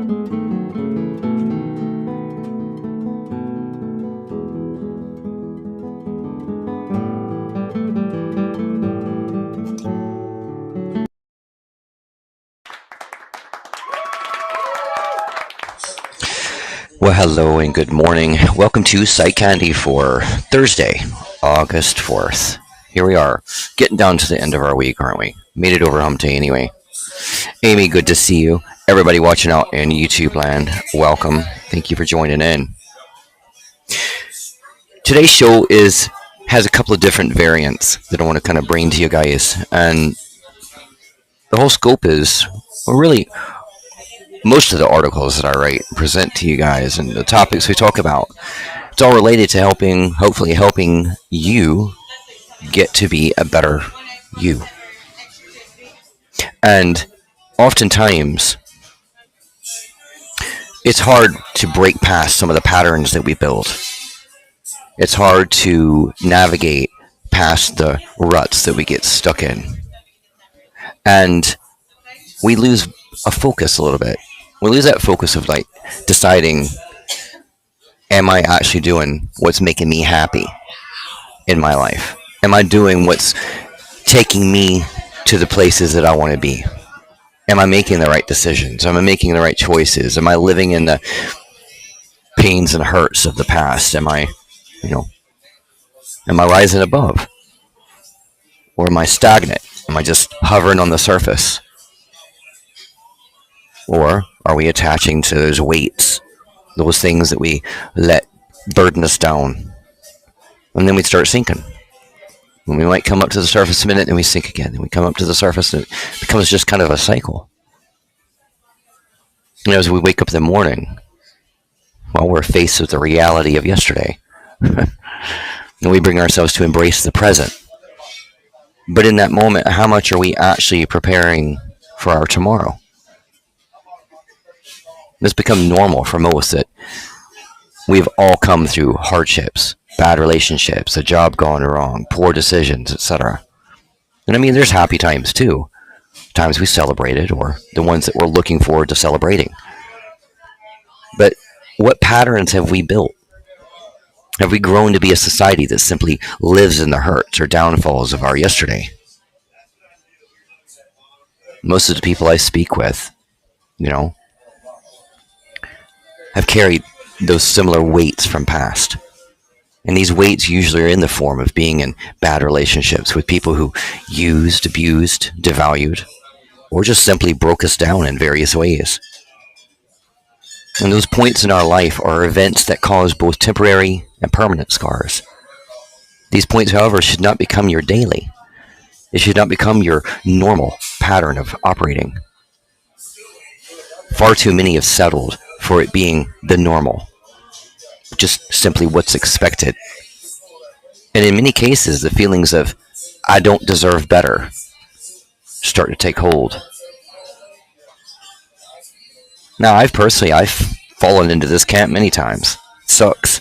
Well, hello and good morning. Welcome to PsychCandy for Thursday, August 4th. Here we are, getting down to the end of our week, aren't we? Made it over hump day anyway. Amy, good to see you. Everybody watching out in YouTube land, welcome. Thank you for joining in. Today's show has a couple of different variants that I want to kind of bring to you guys. And the whole scope is, well, really, most of the articles that I write present to you guys and the topics we talk about, it's all related to hopefully helping you get to be a better you. And oftentimes, it's hard to break past some of the patterns that we build. It's hard to navigate past the ruts that we get stuck in. And we lose a focus a little bit. We lose that focus of like deciding, am I actually doing what's making me happy in my life? Am I doing what's taking me to the places that I want to be? Am I making the right decisions? Am I making the right choices? Am I living in the pains and hurts of the past? Am I rising above? Or am I stagnant? Am I just hovering on the surface? Or are we attaching to those weights, those things that we let burden us down? And then we start sinking. And we might come up to the surface a minute, and we sink again. And we come up to the surface, and it becomes just kind of a cycle. And as we wake up in the morning, well, we're faced with the reality of yesterday. And we bring ourselves to embrace the present. But in that moment, how much are we actually preparing for our tomorrow? It's become normal for most that we've all come through hardships, bad relationships, a job gone wrong, poor decisions, etc. And I mean, there's happy times too. Times we celebrated, or the ones that we're looking forward to celebrating. But what patterns have we built? Have we grown to be a society that simply lives in the hurts or downfalls of our yesterday? Most of the people I speak with, have carried those similar weights from past. And these weights usually are in the form of being in bad relationships with people who used, abused, devalued, or just simply broke us down in various ways. And those points in our life are events that cause both temporary and permanent scars. These points, however, should not become your daily. It should not become your normal pattern of operating. Far too many have settled for it being the normal, just simply what's expected. And in many cases, the feelings of, I don't deserve better, start to take hold. Now, I've fallen into this camp many times. It sucks.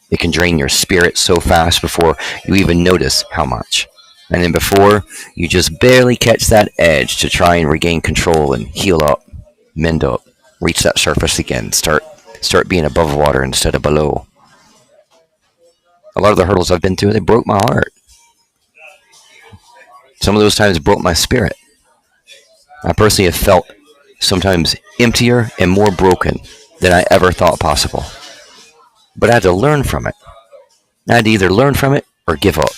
It can drain your spirit so fast before you even notice how much. And then before you just barely catch that edge to try and regain control and heal up, mend up, reach that surface again, start being above water instead of below. A lot of the hurdles I've been through, they broke my heart. Some of those times broke my spirit. I personally have felt sometimes emptier and more broken than I ever thought possible. But I had to learn from it. I had to either learn from it or give up.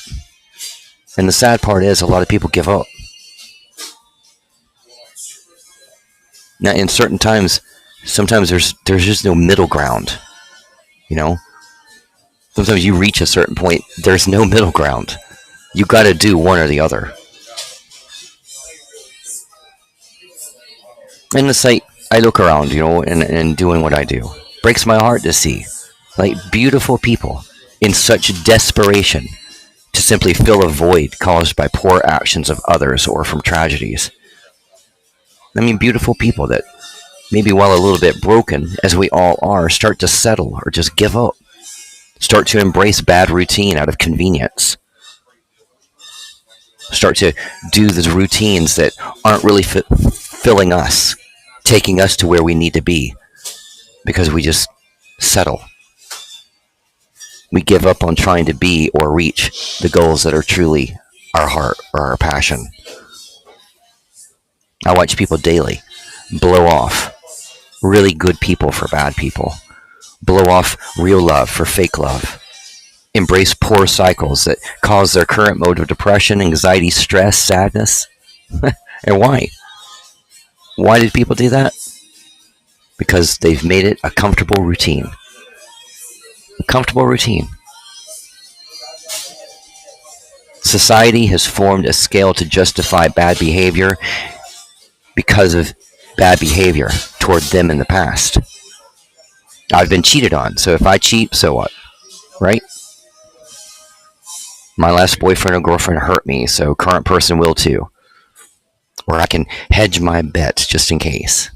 And the sad part is, a lot of people give up. Now, in certain times, sometimes there's just no middle ground. Sometimes you reach a certain point, there's no middle ground. You got to do one or the other. And it's like, I look around, and doing what I do. Breaks my heart to see, like, beautiful people in such desperation to simply fill a void caused by poor actions of others or from tragedies. I mean, beautiful people that, maybe while a little bit broken, as we all are, start to settle or just give up. Start to embrace bad routine out of convenience. Start to do the routines that aren't really filling us taking us to where we need to be because we just settle. We give up on trying to be or reach the goals that are truly our heart or our passion. I watch people daily blow off really good people for bad people, blow off real love for fake love, embrace poor cycles that cause their current mode of depression, anxiety, stress, sadness. And why? Why did people do that? Because they've made it a comfortable routine. A comfortable routine. Society has formed a scale to justify bad behavior because of bad behavior toward them in the past. I've been cheated on, so if I cheat, so what? Right? My last boyfriend or girlfriend hurt me, so current person will too. Or I can hedge my bets just in case.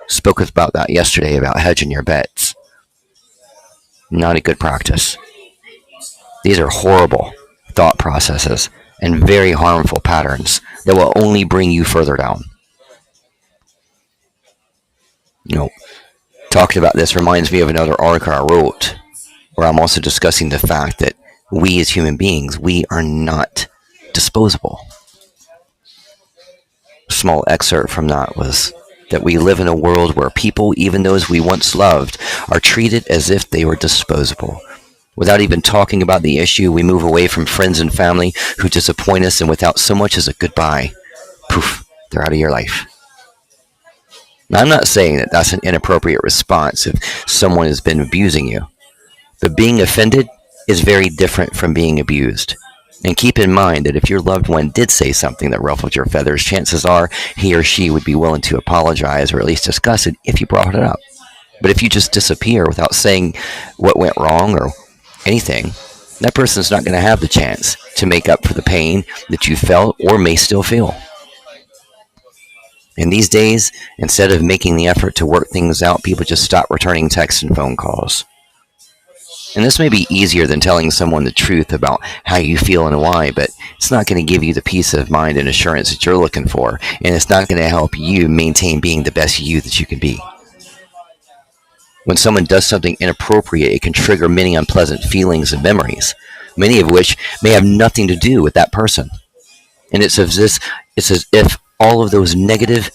Spoke about that yesterday, about hedging your bets. Not a good practice. These are horrible thought processes and very harmful patterns that will only bring you further down. Talking about this reminds me of another article I wrote where I'm also discussing the fact that we as human beings, we are not disposable. A small excerpt from that was that we live in a world where people, even those we once loved, are treated as if they were disposable. Without even talking about the issue, we move away from friends and family who disappoint us, and without so much as a goodbye, poof, they're out of your life. Now, I'm not saying that that's an inappropriate response if someone has been abusing you, but being offended is very different from being abused. And keep in mind that if your loved one did say something that ruffled your feathers, chances are he or she would be willing to apologize or at least discuss it if you brought it up. But if you just disappear without saying what went wrong or anything, that person's not going to have the chance to make up for the pain that you felt or may still feel. And these days, instead of making the effort to work things out, people just stop returning texts and phone calls. And this may be easier than telling someone the truth about how you feel and why, but it's not going to give you the peace of mind and assurance that you're looking for, and it's not going to help you maintain being the best you that you can be. When someone does something inappropriate, it can trigger many unpleasant feelings and memories, many of which may have nothing to do with that person. And it's as if all of those negative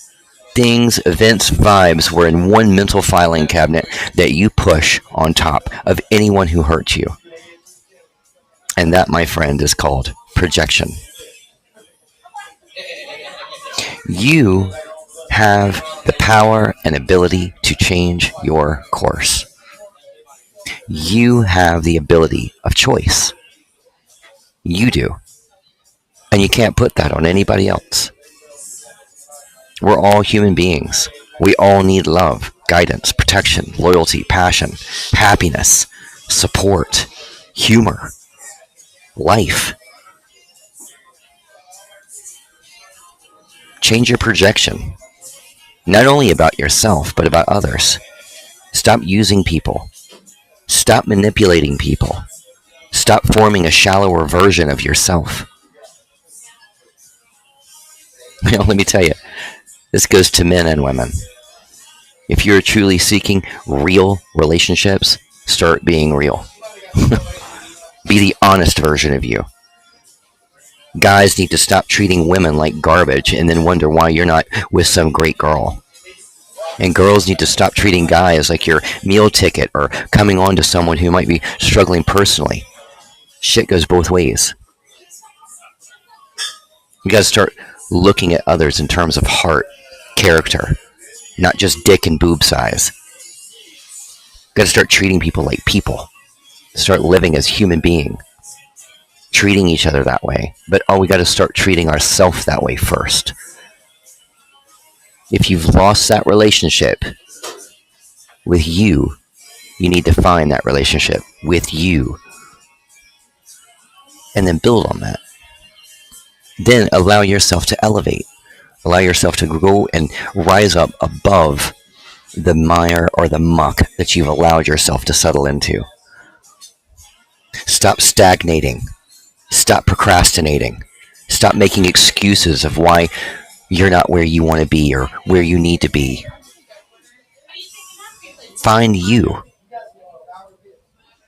things, events, vibes were in one mental filing cabinet that you push on top of anyone who hurts you. And that, my friend, is called projection. You have the power and ability to change your course. You have the ability of choice. You do. And you can't put that on anybody else. We're all human beings. We all need love, guidance, protection, loyalty, passion, happiness, support, humor, life. Change your projection, not only about yourself, but about others. Stop using people. Stop manipulating people. Stop forming a shallower version of yourself. Let me tell you, this goes to men and women. If you're truly seeking real relationships, start being real. Be the honest version of you. Guys need to stop treating women like garbage and then wonder why you're not with some great girl. And girls need to stop treating guys like your meal ticket or coming on to someone who might be struggling personally. Shit goes both ways. You gotta start looking at others in terms of heart, character, not just dick and boob size. Gotta start treating people like people. Start living as human beings. Treating each other that way. But we gotta start treating ourselves that way first. If you've lost that relationship with you, you need to find that relationship with you. And then build on that. Then allow yourself to elevate. Allow yourself to grow and rise up above the mire or the muck that you've allowed yourself to settle into. Stop stagnating. Stop procrastinating. Stop making excuses of why you're not where you want to be or where you need to be. Find you.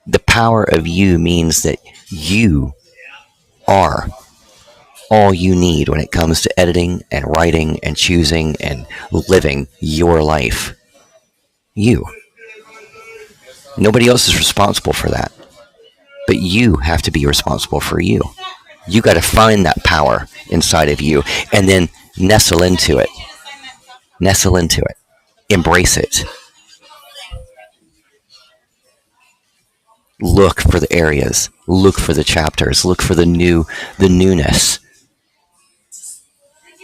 The power of you means that you are all you need when it comes to editing and writing and choosing and living your life. You. Nobody else is responsible for that. But you have to be responsible for you. You got to find that power inside of you and then nestle into it. Nestle into it. Embrace it. Look for the areas. Look for the chapters. Look for the newness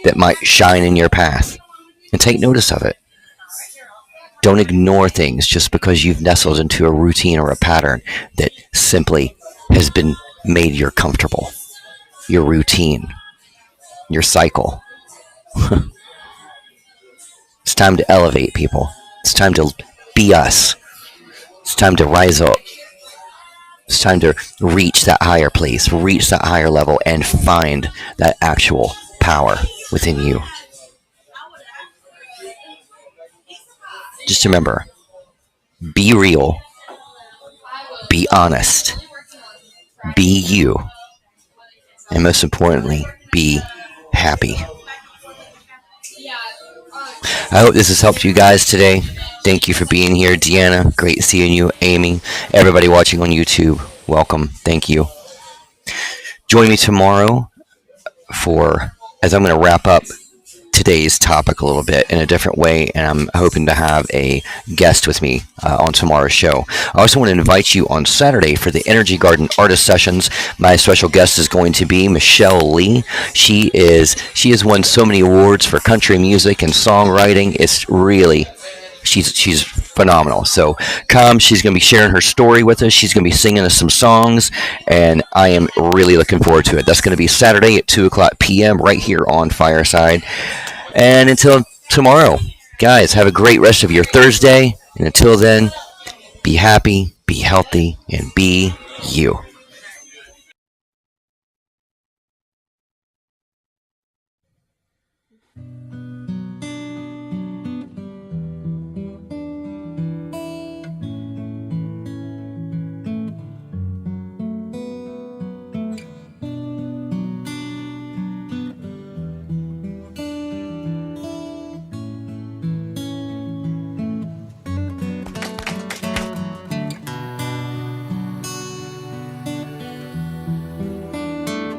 that might shine in your path. And take notice of it. Don't ignore things just because you've nestled into a routine or a pattern that simply has been made your comfortable. Your routine. Your cycle. It's time to elevate, people. It's time to be us. It's time to rise up. It's time to reach that higher place, reach that higher level, and find that actual power within you. Just remember, be real, be honest, be you, and most importantly, be happy. I hope this has helped you guys today. Thank you for being here. Deanna, great seeing you. Amy, everybody watching on YouTube, welcome. Thank you. Join me tomorrow as I'm going to wrap up today's topic a little bit in a different way, and I'm hoping to have a guest with me on tomorrow's show. I also want to invite you on Saturday for the Energy Garden Artist Sessions. My special guest is going to be Michelle Lee. She has won so many awards for country music and songwriting. It's really she's phenomenal. So come, she's going to be sharing her story with us. She's going to be singing us some songs, and I am really looking forward to it. That's going to be Saturday at 2 o'clock p.m. right here on Fireside. And until tomorrow, guys, have a great rest of your Thursday. And until then, be happy, be healthy, and be you.